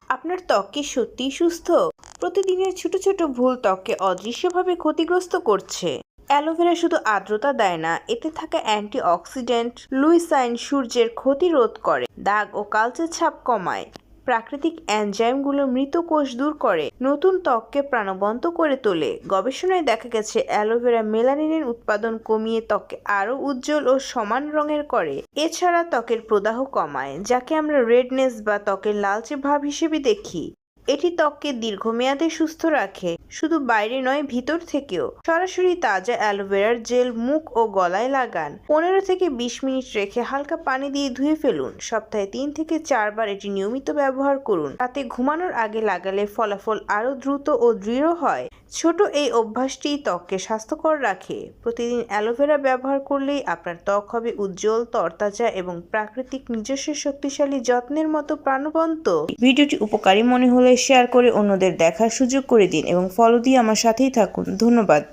আপনার ত্বক কি সত্যিই সুস্থ? প্রতিদিনের ছোট ছোট ভুল ত্বককে অদৃশ্যভাবে ক্ষতিগ্রস্ত করছে। অ্যালোভেরা শুধু আর্দ্রতা দেয় না, এতে থাকা অ্যান্টিঅক্সিডেন্ট লুইসাইন সূর্যের ক্ষতি রোধ করে, দাগ ও কালচে ছাপ কমায়, প্রাকৃতিক এনজাইমগুলো মৃত কোষ দূর করে, নতুন ত্বককে প্রাণবন্ত করে তোলে। গবেষণায় দেখা গেছে অ্যালোভেরা মেলানিনের উৎপাদন কমিয়ে ত্বককে আরও উজ্জ্বল ও সমান রঙের করে। এছাড়া ত্বকের প্রদাহ কমায়, যাকে আমরা রেডনেস বা ত্বকের লালচে ভাব হিসেবে দেখি। এটি ত্বককে দীর্ঘমেয়াদে সুস্থ রাখে, শুধু বাইরে নয় ভিতর থেকেও। সরাসরি তাজা অ্যালোভেরার জেল মুখ ও গলায় লাগান। 15 থেকে 20 মিনিট রেখে হালকা পানি দিয়ে ধুয়ে ফেলুন। সপ্তাহে 3 থেকে 4 বার এটি নিয়মিত ব্যবহার করুন। রাতে ঘুমানোর আগে লাগালে ফলাফল আরও দ্রুত ও দৃঢ় হয়। ছোট এই অভ্যাসটি ত্বককে স্বাস্থ্যকর রাখে। প্রতিদিন অ্যালোভেরা ব্যবহার করলেই আপনার ত্বক হবে উজ্জ্বল, তরতাজা এবং প্রাকৃতিক নিজস্ব শক্তিশালী যত্নের মতো প্রাণবন্ত। ভিডিওটি উপকারী মনে হলে শেয়ার করে অন্যদের দেখার সুযোগ করে দিন এবং ফলো দিয়ে আমার সাথেই থাকুন। ধন্যবাদ।